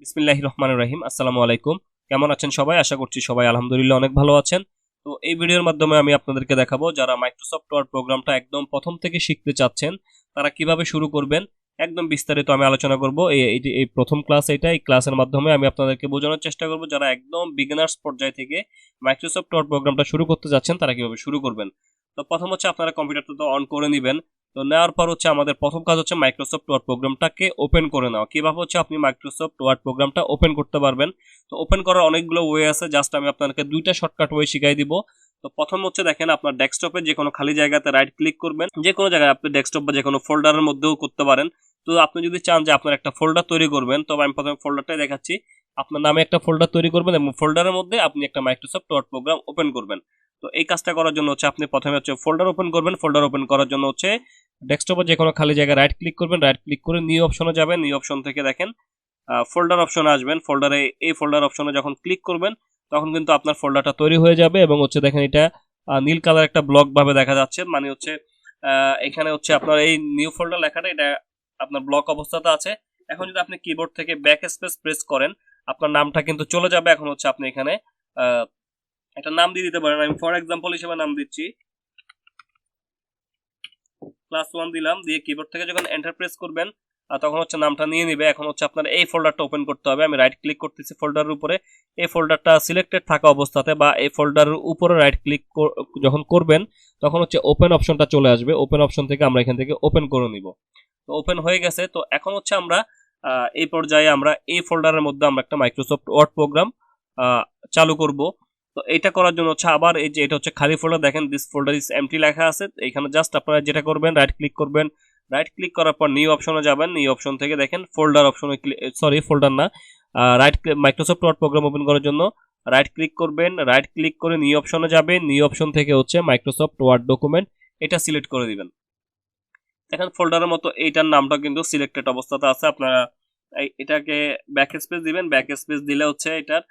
বিসমিল্লাহির রহমানির রহিম। আসসালামু আলাইকুম। কেমন আছেন সবাই? আশা করছি সবাই আলহামদুলিল্লাহ অনেক ভালো আছেন। তো এই ভিডিওর মাধ্যমে আমি আপনাদেরকে দেখাবো যারা মাইক্রোসফট ওয়ার্ড প্রোগ্রামটা একদম প্রথম থেকে শিখতে চাচ্ছেন তারা কিভাবে শুরু করবেন একদম বিস্তারিত আমি আলোচনা করব। এই প্রথম ক্লাস, এই ক্লাসের মাধ্যমে আমি আপনাদেরকে বোঝানোর চেষ্টা করব যারা একদম বিগিনার্স পর্যায় থেকে মাইক্রোসফট ওয়ার্ড প্রোগ্রামটা শুরু করতে যাচ্ছেন তারা কিভাবে শুরু করবেন। তো প্রথম হচ্ছে আপনারা কম্পিউটারটা তো অন করে নেবেন। তো নেওয়ার পর হচ্ছে আমাদের প্রথম কাজ হচ্ছে মাইক্রোসফট ওয়ার্ড প্রোগ্রামটাকে ওপেন করে নেওয়া। কিভাবে হচ্ছে আপনি মাইক্রোসফট ওয়ার্ড প্রোগ্রামটা ওপেন করতে পারবেন। তো ওপেন করার অনেকগুলো ওয়ে আছে, জাস্ট আমি আপনাদেরকে দুইটা শর্টকাট ওয়ে শিখাই দিব। তো প্রথম হচ্ছে দেখেন, আপনার ডেস্কটপে যে কোনো খালি জায়গাতে রাইট ক্লিক করবেন। যে কোনো জায়গায় আপনি ডেস্কটপ বা যে কোনো ফোল্ডারের মধ্যেও করতে পারেন। তো আপনি যদি চান যে আপনার একটা ফোল্ডার তৈরি করবেন, তবে আমি প্রথমে ফোল্ডারটাই দেখাচ্ছি। আপনার নামে একটা ফোল্ডার তৈরি করবেন এবং ফোল্ডারের মধ্যে আপনি একটা মাইক্রোসফট ওয়ার্ড প্রোগ্রাম ওপেন করবেন। তো এই কাজটা করার জন্য হচ্ছে আপনি প্রথমে হচ্ছে ফোল্ডার ওপেন করবেন। ফোল্ডার ওপেন করার জন্য হচ্ছে ডেস্কটপে যে কোনো খালি জায়গায় রাইট ক্লিক করবেন। রাইট ক্লিক করে নিউ অপশনে যাবেন। নিউ অপশন থেকে দেখেন ফোল্ডার অপশনে আসবেন। ফোল্ডারে এই ফোল্ডার অপশনে যখন ক্লিক করবেন তখন কিন্তু আপনার ফোল্ডারটা তৈরি হয়ে যাবে এবং হচ্ছে দেখেন এটা নীল কালার একটা ব্লক ভাবে দেখা যাচ্ছে, মানে হচ্ছে এখানে হচ্ছে আপনার এই নিউ ফোল্ডার লেখাটা এটা আপনার ব্লক অবস্থাতে আছে। এখন যদি আপনি কিবোর্ড থেকে ব্যাক স্পেস প্রেস করেন আপনার নামটা কিন্তু চলে যাবে। এখন হচ্ছে আপনি এখানে একটা নাম দিয়ে দিতে পারেন। আমি ফর এক্সাম্পল হিসেবে নাম দিচ্ছি ক্লাস 1 দিলাম। দিয়ে কিবোর্ড থেকে যখন এন্টার প্রেস করবেন তখন হচ্ছে নামটা নিয়ে নিবে। এখন হচ্ছে আপনার এই ফোল্ডারটা ওপেন করতে হবে। আমি রাইট ক্লিক করতেছি ফোল্ডারের উপরে। এই ফোল্ডারটা সিলেক্টেড থাকা অবস্থাতে বা এই ফোল্ডারের উপরে রাইট ক্লিক যখন করবেন তখন হচ্ছে ওপেন অপশনটা চলে আসবে। ওপেন অপশন থেকে আমরা এখান থেকে ওপেন করে নিব। তো ওপেন হয়ে গেছে। তো এখন হচ্ছে আমরা এই পর্যায়ে আমরা এই ফোল্ডারের মধ্যে আমরা একটা মাইক্রোসফট ওয়ার্ড প্রোগ্রাম চালু করব। তো এটা করার জন্য হচ্ছে আবার এই যে এটা হচ্ছে খালি ফোল্ডার, দেখেন দিস ফোল্ডার ইজ এমটি লেখা আছে। এখানে জাস্ট আপনারা যেটা করবেন রাইট ক্লিক করবেন। রাইট ক্লিক করার পর নিউ অপশনে যাবেন। নিউ অপশন থেকে দেখেন ফোল্ডার অপশনে ফোল্ডার না, right Microsoft Word program open করার জন্য রাইট ক্লিক করবেন। রাইট ক্লিক করে নিউ অপশনে যাবেন। নিউ অপশন থেকে হচ্ছে মাইক্রোসফট ওয়ার্ড ডকুমেন্ট এটা সিলেক্ট করে দিবেন। দেখেন ফোল্ডারের মতো এইটার নামটা কিন্তু সিলেক্টেড অবস্থাতে আছে। আপনারা এটাকে ব্যাক স্পেস দিবেন। ব্যাক স্পেস দিলে হচ্ছে এটার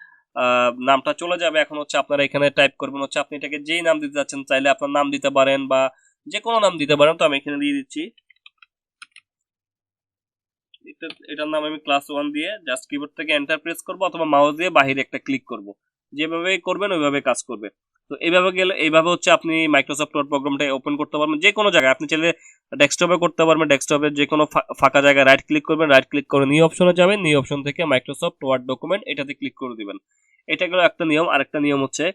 নামটা চলে যাবে। এখন হচ্ছে আপনারা এখানে টাইপ করবেন হচ্ছে আপনি এটাকে যেই নাম দিতে যাচ্ছেন, চাইলে আপনার নাম দিতে পারেন বা যে কোনো নাম দিতে পারেন। তো আমি এখানে দিয়ে দিচ্ছি এটার নাম আমি ক্লাস 1 দিয়ে জাস্ট কিবোর্ড থেকে এন্টার প্রেস করব অথবা মাউস দিয়ে বাহিরে একটা ক্লিক করব। যেভাবে করবেন ওইভাবে কাজ করবে। তো এইভাবে হচ্ছে আপনি মাইক্রোসফট ওয়ার্ড প্রোগ্রামটা ওপেন করতে পারবেন যে কোনো জায়গায়। আপনি চাইলে ডেস্কটপে করতে পারবেন। ডেস্কটপে যে কোনো ফাঁকা জায়গায় রাইট ক্লিক করবেন। রাইট ক্লিক করে নিউ অপশনে যাবেন। নিউ অপশন থেকে মাইক্রোসফট ওয়ার্ড ডকুমেন্ট এটাতে ক্লিক করে দিবেন। এটা গেল একটা নিয়ম। আরেকটা নিয়ম হচ্ছে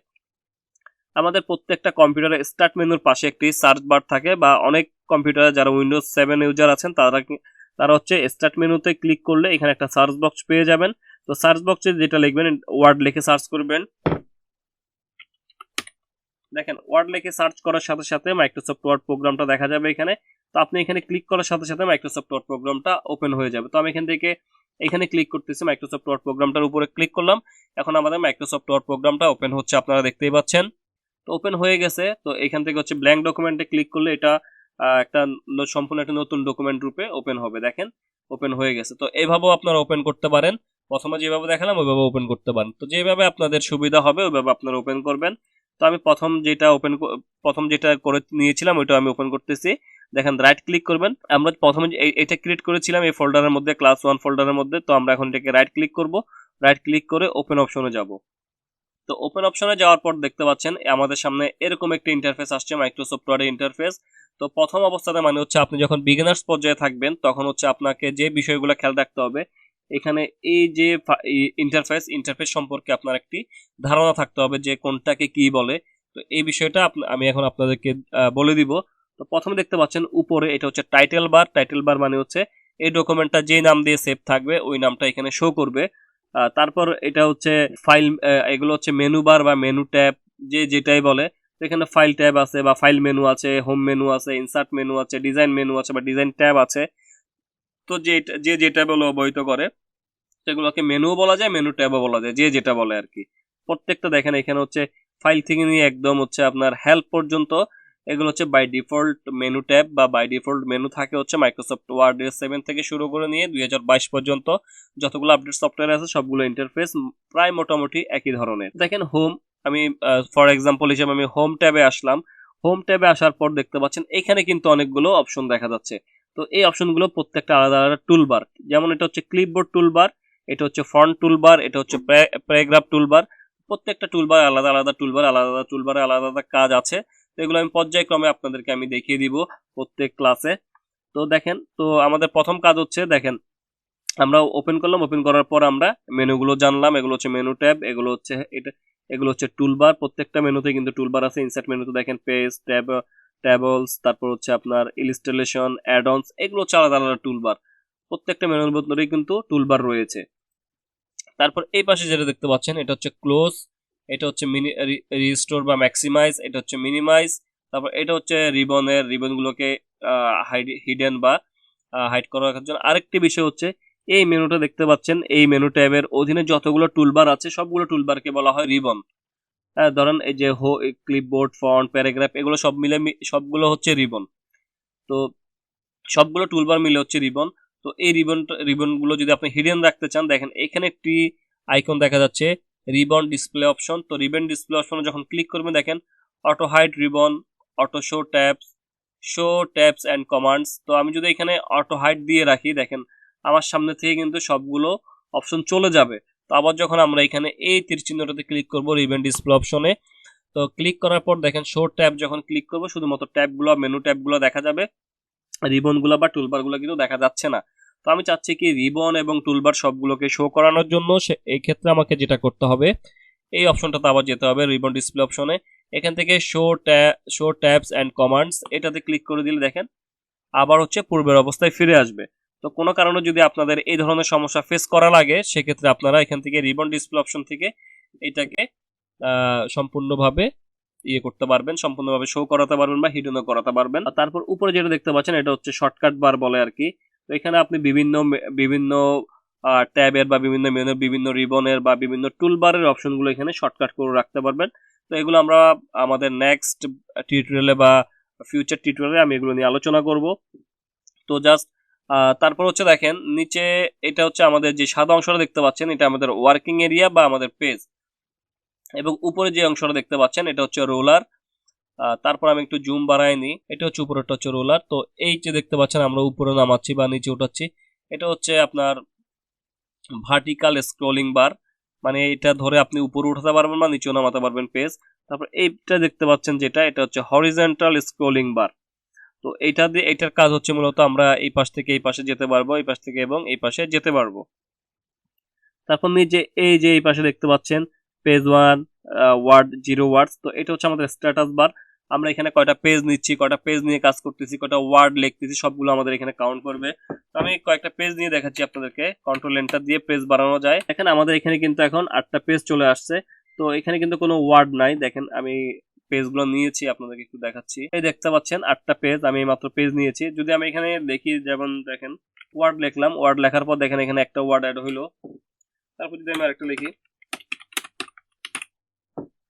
আমাদের প্রত্যেকটা কম্পিউটারে স্টার্ট মেনুর পাশে একটি সার্চ বার থাকে, বা অনেক কম্পিউটারে যারা উইন্ডোজ 7 ইউজার আছেন তারা হচ্ছে স্টার্ট মেনুতে ক্লিক করলে এখানে একটা সার্চ বক্স পেয়ে যাবেন। তো সার্চ বক্সে যেটা লিখবেন ওয়ার্ড লিখে সার্চ করবেন। দেখেন ওয়ার্ড লিখে সার্চ করার সাথে সাথে মাইক্রোসফট ওয়ার্ড প্রোগ্রামটা দেখা যাবে এখানে। তো আপনি এখানে ক্লিক করার সাথে সাথে মাইক্রোসফট ওয়ার্ড প্রোগ্রামটা ওপেন হয়ে যাবে। তো আমি এখানে ক্লিক করতেছি, মাইক্রোসফট ওয়ার্ড প্রোগ্রামটার উপরে ক্লিক করলাম। এখন আমাদের মাইক্রোসফট ওয়ার্ড প্রোগ্রামটা ওপেন হচ্ছে, আপনারা দেখতেই পাচ্ছেন। তো ওপেন হয়ে গেছে। তো এখান থেকে হচ্ছে ব্ল্যাঙ্ক ডকুমেন্টে ক্লিক করলে এটা একটা সম্পূর্ণ একটা নতুন ডকুমেন্ট রূপে ওপেন হবে। দেখেন ওপেন হয়ে গেছে। তো এইভাবেও আপনারা ওপেন করতে পারেন। প্রথমে যেভাবে দেখালাম ওইভাবে ওপেন করতে পারেন। তো যেভাবে আপনাদের সুবিধা হবে ওইভাবে আপনারা ওপেন করবেন। তো আমি প্রথম যেটা করে নিয়েছিলাম ওইটা আমি ওপেন করতেছি। দেখেন রাইট ক্লিক করবেন। আমরা প্রথমে এটা ক্রিয়েট করেছিলাম এই ফোল্ডারের মধ্যে, ক্লাস 1 ফোল্ডারের মধ্যে। তো আমরা এখন এটাকে রাইট ক্লিক করব। রাইট ক্লিক করে ওপেন অপশনে যাব। তো ওপেন অপশনে যাওয়ার পর দেখতে পাচ্ছেন আমাদের সামনে এরকম একটা ইন্টারফেস আসছে, মাইক্রোসফট ওয়ার্ডের ইন্টারফেস। তো প্রথম অবস্থাতে মানে হচ্ছে আপনি যখন বিগিনার্স পর্যায়ে থাকবেন তখন হচ্ছে আপনাকে যে বিষয়গুলো খেয়াল রাখতে হবে, এখানে এই যে ইন্টারফেস সম্পর্কে আপনার একটি ধারণা থাকতে হবে যে কোনটাকে কি বলে। তো এই বিষয়টা আমি এখন আপনাদেরকে বলে দিব। তো প্রথমে দেখতে পাচ্ছেন উপরে এটা হচ্ছে টাইটেল বার। টাইটেল বার মানে হচ্ছে এই ডকুমেন্টটা যে নাম দিয়ে সেভ থাকবে ওই নামটা এখানে শো করবে। তারপর এটা হচ্ছে ফাইল, এগুলো হচ্ছে মেনু বার বা মেনু ট্যাব, যে যেটাই বলে। তো এখানে ফাইল ট্যাব আছে বা ফাইল মেনু আছে, হোম মেনু আছে, ইনসার্ট মেনু আছে, ডিজাইন মেনু আছে বা ডিজাইন ট্যাব আছে। তো যে যেটা বলে অবহিত করে সেগুলোকে মেনু বলা যায়, মেনু ট্যাবও বলা যায়, যে যেটা বলে আর কি। প্রত্যেকটা দেখেন এখানে হচ্ছে ফাইল থেকে নিয়ে একদম হচ্ছে আপনার হেল্প পর্যন্ত এগুলো হচ্ছে বাই ডিফল্ট মেনু ট্যাব বা বাই ডিফল্ট মেনু থাকে হচ্ছে মাইক্রোসফট ওয়ার্ড 7 থেকে শুরু করে নিয়ে 2022 পর্যন্ত যতগুলো আপডেট সফটওয়্যার আছে সবগুলো ইন্টারফেস প্রায় মোটামুটি একই ধরনের। দেখেন হোম, আমি ফর এক্সাম্পল হিসেবে আমি হোম ট্যাবে আসলাম। হোম ট্যাবে আসার পর দেখতে পাচ্ছেন এখানে কিন্তু অনেকগুলো অপশন দেখা যাচ্ছে। তো এই অপশনগুলো প্রত্যেকটা আলাদা আলাদা টুলবার। যেমন এটা হচ্ছে ক্লিপবোর্ড টুলবার। এটা হচ্ছে ফন্ট টুলবার, এটা হচ্ছে প্যারাগ্রাফ টুলবার। প্রত্যেকটা টুলবার আলাদা আলাদা টুলবার, আলাদা আলাদা টুলবারে আলাদা আলাদা কাজ আছে। তো এগুলো আমি পর্যায়ক্রমে আপনাদেরকে আমি দেখিয়ে দিব প্রত্যেক ক্লাসে। তো দেখেন, তো আমাদের প্রথম কাজ হচ্ছে, দেখেন আমরা ওপেন করলাম, ওপেন করার পর আমরা মেনুগুলো জানলাম। এগুলো হচ্ছে মেনু ট্যাব, এগুলো হচ্ছে এটা, এগুলো হচ্ছে টুলবার। প্রত্যেকটা মেনুতে কিন্তু টুলবার আছে। ইনসার্ট মেনুতে দেখেন পেজ, ট্যাবলস, তারপর হচ্ছে আপনার ইলিস্ট্রেশন, অ্যাড-অনস, এগুলো হচ্ছে আলাদা আলাদা টুলবার। প্রত্যেকটা মেনুর ভিতরেই কিন্তু টুলবার রয়েছে। তারপর এই পাশে যেটা দেখতে পাচ্ছেন এটা হচ্ছে ক্লোজ, এটা হচ্ছে রিস্টোর বা ম্যাক্সিমাইজ, এটা হচ্ছে মিনিমাইজ। তারপর এটা হচ্ছে রিবনগুলোকে হিডেন বা হাইড করার জন্য। আরেকটি বিষয় হচ্ছে এই মেনুটা দেখতে পাচ্ছেন, এই মেনু ট্যাবের অধীনে যতগুলো টুলবার আছে সবগুলো টুলবারকে বলা হয় রিবন। ধরেন এই যে ক্লিপবোর্ড, ফন্ট, প্যারাগ্রাফ, এগুলো সব মিলে সবগুলো হচ্ছে রিবন। তো সবগুলো টুলবার মিলে হচ্ছে রিবন। তো এই রিবনগুলো যদি আপনি হিডেন রাখতে চান, দেখেন এখানে একটি আইকন দেখা যাচ্ছে রিবন ডিসপ্লে অপশন। তো রিবন ডিসপ্লে অপশনে যখন ক্লিক করবেন দেখেন auto hide ribbon, auto show tabs and commands. তো আমি যদি এখানে অটো হাইড দিয়ে রাখি, দেখেন আমার সামনে থেকে কিন্তু সবগুলো অপশন চলে যাবে। তো আবার যখন আমরা এখানে এই তীর চিহ্নটাতে ক্লিক করব রিবন ডিসপ্লে অপশনে, তো ক্লিক করার পর দেখেন শো ট্যাব যখন ক্লিক করব শুধুমাত্র ট্যাবগুলো, মেনু ট্যাবগুলো দেখা যাবে, রিবনগুলো বা টুলবারগুলো কিন্তু দেখা যাচ্ছে না। তো আমি চাচ্ছি কি রিবন এবং টুলবার সবগুলোকে শো করানোর জন্য, এই ক্ষেত্রে আমাকে যেটা করতে হবে, এই অপশনটাতে আবার যেতে হবে রিবন ডিসপ্লে অপশনে। এখান থেকে শো ট্যাবস অ্যান্ড কমান্ডস, এটাতে ক্লিক করে দিলে দেখেন আবার হচ্ছে পূর্বের অবস্থায় ফিরে আসবে। তো কোনো কারণে যদি আপনাদের এই ধরনের সমস্যা ফেস করা লাগে, সেক্ষেত্রে আপনারা এখান থেকে রিবন ডিসপ্লে অপশন থেকে এটাকে সম্পূর্ণভাবে করতে পারবেন, সম্পূর্ণভাবে শো করাতে পারবেন বা হিডেনও করাতে পারবেন। তারপর উপরে যেটা দেখতে পাচ্ছেন এটা হচ্ছে শর্টকাট বার বলে আর কি। তো এখানে আপনি বিভিন্ন ট্যাবের বা বিভিন্ন মেনুর, বিভিন্ন রিবনের বা বিভিন্ন টুলবারের অপশনগুলো এখানে শর্টকাট করে রাখতে পারবেন। তো এগুলো আমরা আমাদের নেক্সট টিউটোরিয়ালে বা ফিউচার টিউটোরিয়ালে আমি এগুলো নিয়ে আলোচনা করব। তো জাস্ট তারপর হচ্ছে দেখেন নিচে এটা হচ্ছে আমাদের যে সাদা অংশটা দেখতে পাচ্ছেন, এটা আমাদের ওয়ার্কিং এরিয়া বা আমাদের পেজ। এবং উপরে যে অংশটা দেখতে পাচ্ছেন এটা হচ্ছে রোলার। তারপর আমি একটু জুম বাড়াই নিই, এটা হচ্ছে উপরেরটা হচ্ছে রোলার। তো এই যে দেখতে পাচ্ছেন আমরা উপরে নামাচ্ছি বা নিচে উঠাচ্ছি, এটা হচ্ছে আপনার ভার্টিক্যাল স্ক্রলিং বার, মানে এটা ধরে আপনি উপরে উঠাতে পারবেন বা নিচেও নামাতে পারবেন পেজ। তারপর এইটা দেখতে পাচ্ছেন যেটা, এটা হচ্ছে হরিজন্টাল স্ক্রলিং বার। তো এইটা দিয়ে, এটার কাজ হচ্ছে মূলত আমরা এই পাশ থেকে এই পাশে যেতে পারবো, এই পাশ থেকে এবং এই পাশে যেতে পারবো। তারপর নিচে এই যে এই পাশে দেখতে পাচ্ছেন পেজ 1 ওয়ার্ড 0 ওয়ার্ডস। তো এটা হচ্ছে আমাদের স্ট্যাটাস বার। আমরা এখানে কয়টা পেজ নিচ্ছি, কয়টা পেজ নিয়ে কাজ করতেছি, কয়টা ওয়ার্ড লিখতেছি, সবগুলো আমাদের এখানে কাউন্ট করবে। তো আমি কয়েকটা পেজ নিয়ে দেখাচ্ছি আপনাদেরকে। কন্ট্রোল এন্টার দিয়ে পেজ বাড়ানো যায়। দেখেন আমাদের এখানে কিন্তু এখন 8টা পেজ চলে আসছে। তো এখানে কিন্তু কোনো ওয়ার্ড নাই। দেখেন আমি পেজগুলো নিয়েছি, আপনাদেরকে একটু দেখাচ্ছি। এই দেখতে পাচ্ছেন 8টা পেজ, আমি মাত্র পেজ নিয়েছি। যদি আমি এখানে দেখি, যেমন দেখেন ওয়ার্ড লিখলাম, ওয়ার্ড লেখার পর দেখেন এখানে একটা ওয়ার্ড অ্যাড হইলো। তারপর যদি আমি আরেকটা লিখি,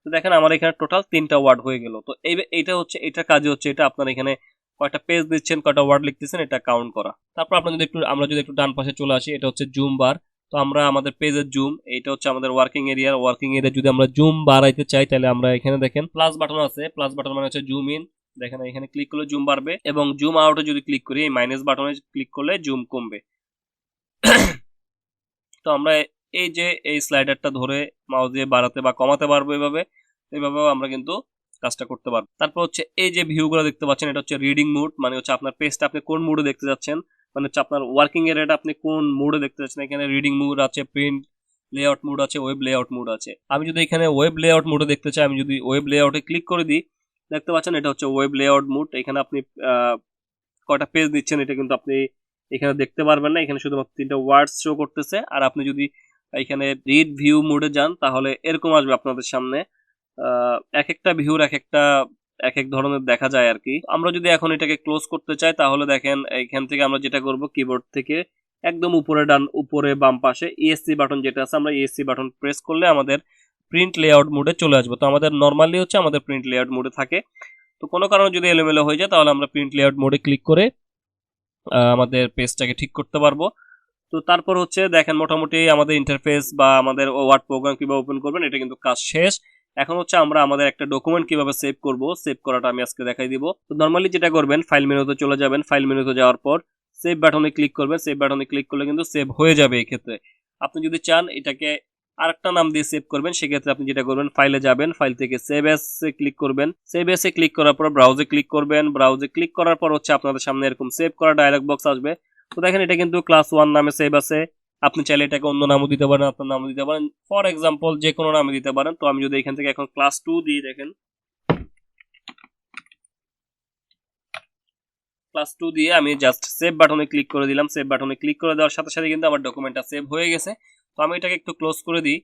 তো দেখেন আমার এখানে টোটাল 3টা ওয়ার্ড হয়ে গেল। তো এইটা হচ্ছে, এটা কাজে হচ্ছে এটা আপনার এখানে কয়টা পেজ দিচ্ছেন, কয়টা ওয়ার্ড লিখতেছেন, এটা কাউন্ট করা। তারপর আমরা যদি একটু ডান পাশে চলে আসি, এটা হচ্ছে জুম বার। তো আমরা আমাদের পেজের জুম, এইটা হচ্ছে আমাদের ওয়ার্কিং এরিয়া যদি আমরা জুম বাড়াইতে চাই, তাহলে আমরা এখানে দেখেন প্লাস বাটন আছে, প্লাস বাটন মানে হচ্ছে জুম ইন। দেখেন এখানে ক্লিক করলে জুম বাড়বে, এবং জুম আউটে যদি ক্লিক করি, এই মাইনাস বাটনে ক্লিক করলে জুম কমবে। তো আমরা এই যে এই স্লাইডারটা ধরে মাউস দিয়ে বাড়াতে বা কমাতে পারবো, এইভাবেও আমরা কিন্তু কাজটা করতে পারবো। তারপর হচ্ছে এই যে ভিউগুলো দেখতে পাচ্ছেন, এটা হচ্ছে রিডিং মুড, মানে হচ্ছে আপনার পেজটা আপনি কোন মুডে দেখতে যাচ্ছেন, মানে হচ্ছে আপনার ওয়ার্কিং এরিয়াটা আপনি কোন মুডে দেখতে যাচ্ছেন। এখানে রিডিং মুড আছে, প্রিন্ট লেআউট মুড আছে, ওয়েব লেআউট মুড আছে। আমি যদি এখানে ওয়েব লেআউট মুডে দেখতে চাই, আমি যদি ওয়েব লেআউটে ক্লিক করে দিই, দেখতে পাচ্ছেন এটা হচ্ছে ওয়েব লেআউট মুড। এখানে আপনি কয়টা পেজ দিচ্ছেন এটা কিন্তু আপনি এখানে দেখতে পারবেন না। এখানে শুধুমাত্র 3টা ওয়ার্ডস শো করতেছে। আর আপনি যদি এখানে রিড ভিউ মোডে যান, তাহলে এরকম আসবে আপনাদের সামনে। এক একটা ভিউর এক এক ধরনের দেখা যায় আর কি। আমরা যদি এখন এটাকে ক্লোজ করতে চাই, তাহলে দেখেন এখান থেকে আমরা যেটা করব, কিবোর্ড থেকে একদম উপরে বাম পাশে ইএসসি বাটন যেটা আছে, আমরা ইএসসি বাটন প্রেস করলে আমাদের প্রিন্ট লেআউট মোডে চলে আসবে। তো আমাদের নর্মালি হচ্ছে আমাদের প্রিন্ট লেআউট মোডে থাকে। তো কোনো কারণে যদি এলোমেলো হয়ে যায়, তাহলে আমরা প্রিন্ট লেআউট মোডে ক্লিক করে আমাদের পেজটাকে ঠিক করতে পারবো। তো তারপর হচ্ছে দেখেন মোটামুটি আমাদের ইন্টারফেস বা আমাদের ওয়ার্ড প্রোগ্রাম কিভাবে ওপেন করবেন, এটা কিন্তু কাজ শেষ। এখন হচ্ছে আমরা আমাদের একটা ডকুমেন্ট কিভাবে সেভ করব, সেভ করাটা আমি আজকে দেখাই দিব। তো নর্মালি যেটা করবেন, ফাইল মেনুতে চলে যাবেন। ফাইল মেনুতে যাওয়ার পর সেভ বাটনে ক্লিক করবেন। সেভ বাটনে ক্লিক করলে কিন্তু সেভ হয়ে যাবে এই ক্ষেত্রে। আপনি যদি চান এটাকে আরেকটা নাম দিয়ে সেভ করবেন, সেক্ষেত্রে আপনি যেটা করবেন, ফাইলে যাবেন, ফাইল থেকে সেভ অ্যাজ এ ক্লিক করবেন, সেভ অ্যাজ এ ক্লিক করার পর ব্রাউজে ক্লিক করবেন, ব্রাউজে ক্লিক করার পর হচ্ছে আপনাদের সামনে এরকম সেভ করা ডায়লগ বক্স আসবে। তো দেখেন এটা কিন্তু ক্লাস 1 নামে সেভ আছে। আপনি চাইলে এটাকে অন্য নামও দিতে পারেন, আপনার নামও দিতে পারেন, ফর এক্সাম্পল যে কোনো নামে দিতে পারেন। তো আমি যদি এখান থেকে এখন ক্লাস 2 দিই, দেখেন ক্লাস 2 দিয়ে আমি জাস্ট সেভ বাটনে ক্লিক করে দিলাম। সেভ বাটনে ক্লিক করে দেওয়ার সাথে সাথে কিন্তু আমার ডকুমেন্টটা সেভ হয়ে গেছে। তো আমি এটাকে একটু ক্লোজ করে দিই।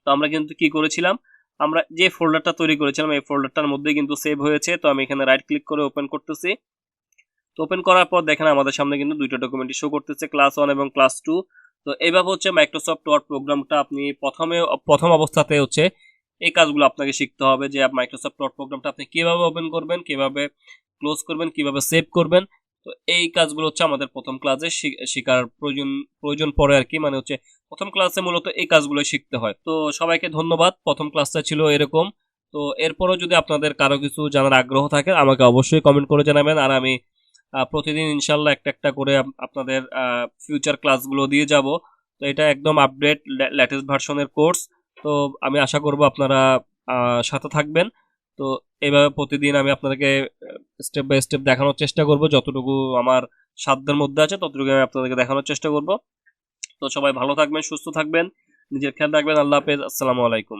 তো আমরা কিন্তু কি করেছিলাম, আমরা যে ফোল্ডারটা তৈরি করেছিলাম এই ফোল্ডারটার মধ্যে কিন্তু সেভ হয়েছে। তো আমি এখানে রাইট ক্লিক করে ওপেন করতেছি। তো ওপেন করার পর দেখেন আমাদের সামনে কিন্তু দুইটা ডকুমেন্টই শো করতেছে, ক্লাস 1 এবং ক্লাস 2। তো এইভাবে হচ্ছে মাইক্রোসফট ওয়ার্ড প্রোগ্রামটা আপনি প্রথম অবস্থাতে হচ্ছে এই কাজগুলো আপনাকে শিখতে হবে, যে মাইক্রোসফট ওয়ার্ড প্রোগ্রামটা আপনি কিভাবে ওপেন করবেন, কিভাবে ক্লোজ করবেন, কিভাবে সেভ করবেন। তো এই কাজগুলো হচ্ছে আমাদের প্রথম ক্লাসে শেখার প্রয়োজন পড়ে আর কি, মানে হচ্ছে প্রথম ক্লাসে মূলত এই কাজগুলো শিখতে হয়। তো সবাইকে ধন্যবাদ, প্রথম ক্লাসটা ছিল এরকম। তো এরপরও যদি আপনাদের কারো কিছু জানার আগ্রহ থাকে আমাকে অবশ্যই কমেন্ট করে জানাবেন, আর আমি প্রতিদিন ইনশাল্লাহ একটা একটা করে আপনাদের ফিউচার ক্লাসগুলো দিয়ে যাব। তো এটা একদম আপডেট লেটেস্ট ভার্সনের কোর্স। তো আমি আশা করব আপনারা সাথে থাকবেন। তো এইভাবে প্রতিদিন আমি আপনাদেরকে স্টেপ বাই স্টেপ দেখানোর চেষ্টা করব, যতটুকু আমার সাধ্যের মধ্যে আছে ততটুকু আমি আপনাদেরকে দেখানোর চেষ্টা করব। তো সবাই ভালো থাকবেন, সুস্থ থাকবেন, নিজের খেয়াল রাখবেন। আল্লাহ হাফেজ, আসসালামু আলাইকুম।